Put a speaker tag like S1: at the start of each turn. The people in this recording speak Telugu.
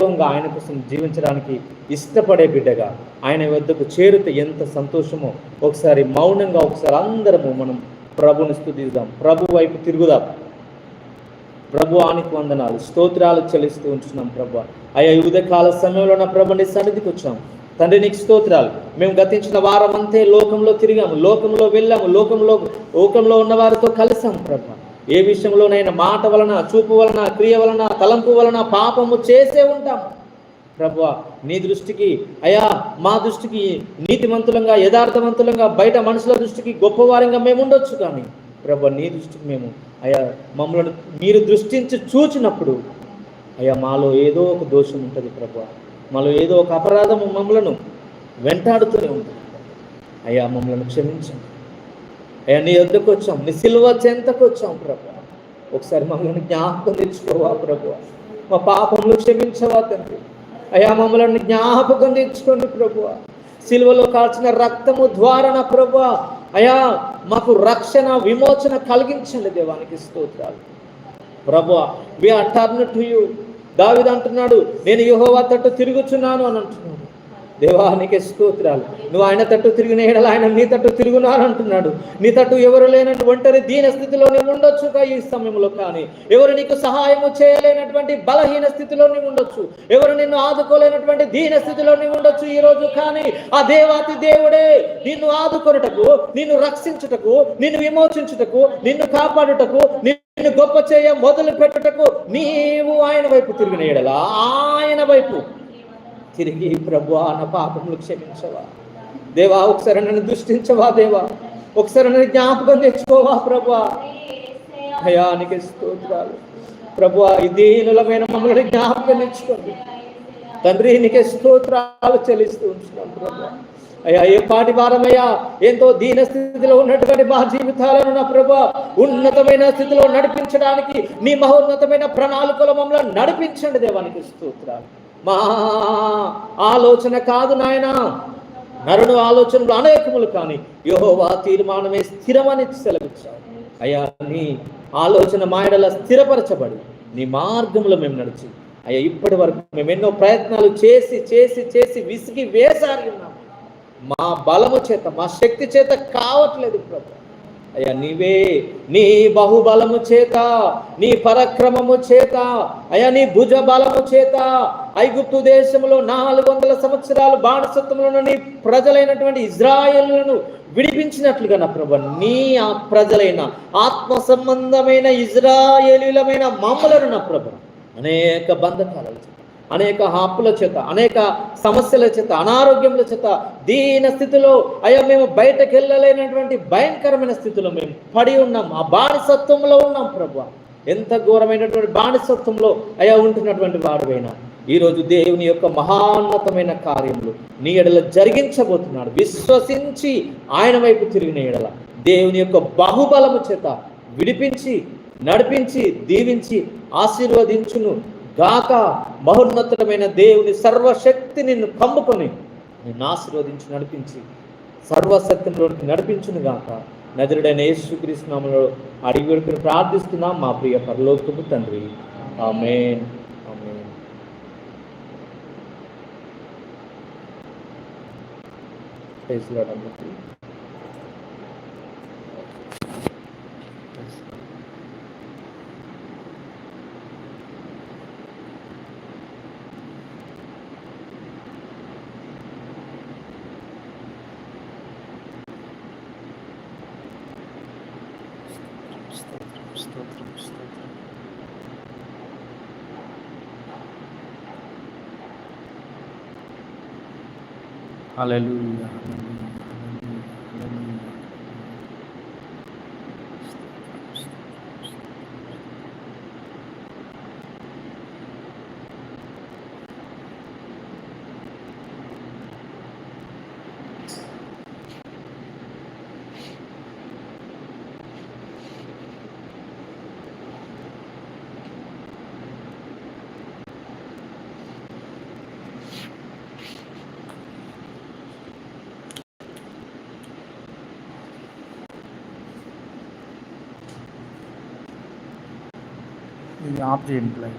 S1: వాస్తవంగా ఆయన కోసం జీవించడానికి ఇష్టపడే బిడ్డగా ఆయన వద్దకు చేరితే ఎంత సంతోషమో ఒకసారి మౌనంగా ఒకసారి అందరము మనం ప్రభుని స్తుతిద్దాం, ప్రభు వైపు తిరుగుదాం. ప్రభు ఆనికి వందనాలు, స్తోత్రాలు చెల్లిస్తూ ఉంటున్నాం ప్రభు. అయ్యా ఈ ఉదయకాల సమయంలో నా ప్రభు నీ సన్నిధికి వచ్చాం తండ్రి, నీకు స్తోత్రాలు. మేము గతించిన వారం అంతే లోకంలో తిరిగాము, లోకంలో వెళ్ళాము, లోకంలో ఉన్న వారితో కలిసాం ప్రభు. ఏ విషయంలోనైనా మాట వలన, చూపు వలన, క్రియ వలన, తలంపు వలన పాపము చేసే ఉంటాం ప్రభు. నీ దృష్టికి అయా మా దృష్టికి నీతిమంతులంగా, యథార్థవంతులంగా, బయట మనుషుల దృష్టికి గొప్పవారంగా మేము ఉండొచ్చు, కానీ ప్రభు నీ దృష్టికి మేము అయా మమ్మల్ని మీరు దృష్టించి చూచినప్పుడు అయ్యా మాలో ఏదో ఒక దోషం ఉంటుంది ప్రభు, మాలో ఏదో ఒక అపరాధము మమ్మలను వెంటాడుతూనే ఉంటుంది. అయ్యా మమ్మల్ని క్షమించండి అయ్యా, నీ వద్దకు వచ్చాం, నీ సిలువ చెంతకు వచ్చాం ప్రభు. ఒకసారి మమ్మల్ని జ్ఞాపకం తెచ్చుకోవా ప్రభు, మా పాపములు క్షమించవా తండ్రి. అయ్యా మమ్మల్ని జ్ఞాపకం తెచ్చుకోండి ప్రభు. సిలువలో కాల్చిన రక్తము ద్వారా నా ప్రభు అయా మాకు రక్షణ, విమోచన కలిగించండి. దేవానికి స్తోత్రాలు ప్రభు. We are turn to you. దావీదు అంటున్నాడు, నేను యెహోవా తట్టు తిరుగుచున్నాను అని అంటున్నాడు. దేవానికి స్తోత్రాలు. నువ్వు ఆయన తట్టు తిరిగిన ఎడల ఆయన నీ తట్టు తిరుగునారు అంటున్నాడు. నీ తట్టు ఎవరు లేనట్టు ఒంటరి దీన స్థితిలో నీవు ఉండొచ్చుగా ఈ సమయంలో, కానీ ఎవరు నీకు సహాయము చేయలేనటువంటి బలహీన స్థితిలో నీవు ఉండొచ్చు, ఎవరు నిన్ను ఆదుకోలేనటువంటి దీన స్థితిలో నీవు ఉండొచ్చు ఈరోజు. కానీ ఆ దేవాతి దేవుడే నిన్ను ఆదుకొనుటకు, నిన్ను రక్షించుటకు, నిన్ను విమోచించుటకు, నిన్ను కాపాడుటకు, నిన్ను గొప్ప చేయ మొదలు పెట్టుటకు నీవు ఆయన వైపు తిరిగిన ఎడల ఆయన వైపు తిరిగి ప్రభు నా పాపములు క్షమించవా దేవా, ఒకసారి నన్ను దృష్టించవా దేవా, ఒకసారి నన్ను జ్ఞాపకం తెచ్చుకోవా ప్రభు. భయానికి స్తోత్రాలు ప్రభు. ఈ దీనులమైన మమ్మల్ని జ్ఞాపకం తెచ్చుకోండి తండ్రి, నీకే స్తోత్రాలు చెల్లిస్తూ ఉంటున్నాం ప్రభు. అయ్యా ఏ పాటి వారమయ్యా, ఎంతో దీన స్థితిలో ఉన్నటువంటి మా జీవితాలను నా ప్రభు ఉన్నతమైన స్థితిలో నడిపించడానికి నీ మహోన్నతమైన ప్రణాళికలో మమ్మల్ని నడిపించండి. దేవానికి స్తోత్రాలు. మా ఆలోచన కాదు నాయన, నరుడు ఆలోచనలు అనేకములు, కానీ యెహోవా తీర్మానమే స్థిరమని సెలవిచ్చావు. అయ్యా నీ ఆలోచన మాయడల స్థిరపరచబడి నీ మార్గంలో మేము నడిచి అయ్యా ఇప్పటి వరకు మేము ఎన్నో ప్రయత్నాలు చేసి చేసి చేసి విసిగి వేసారి ఉన్నాము. మా బలము చేత, మా శక్తి చేత కావట్లేదు ప్రభు. అయ్యా నీవే నీ బహుబలము చేత, నీ పరాక్రమము చేత, అయ్యా నీ భుజ బలము చేత ఐగుప్తు దేశంలో 400 సంవత్సరాలు బానిసత్వంలో నీ ప్రజలైనటువంటి ఇజ్రాయేలులను విడిపించినట్లుగా నా ప్రభు, నీ ప్రజలైన ఆత్మ సంబంధమైన ఇజ్రాయేలీలమైన మమ్మలను నా ప్రభు అనేక బంధకాల చేత, అనేక హాపుల చేత, అనేక సమస్యల చేత, అనారోగ్యముల చేత, దీన స్థితిలో అయ్యా మేము బయటకు వెళ్ళలేనటువంటి భయంకరమైన స్థితిలో మేము పడి ఉన్నాం. ఆ బానిసత్వంలో ఉన్నాం ప్రభు. ఎంత ఘోరమైనటువంటి బానిసత్వంలో అయ్యా ఉంటున్నటువంటి వాడువైనా ఈరోజు దేవుని యొక్క మహాన్నతమైన కార్యములు నీ ఎడల జరిగించబోతున్నాడు. విశ్వసించి ఆయన వైపు తిరిగిన ఎడల దేవుని యొక్క బహుబలము చేత విడిపించి, నడిపించి, దీవించి, ఆశీర్వదించును గాక. మహోన్నతమైన దేవుని సర్వశక్తి నిన్ను కమ్ముకొని నిన్ను ఆశీర్వదించి, నడిపించి, సర్వసత్యంలోనికి నడిపించును గాక. నజరుడైన యేసుక్రీస్తు నామములో అడిగి వేడుకొని ప్రార్థిస్తున్నాం మా ప్రియ పరలోకపు తండ్రి. ఆమేన్. ఆమేన్. ప్రైజ్ లార్డ్ అందరికీ. హల్లెలూయా. ఇది ఆఫ్ చేయండి.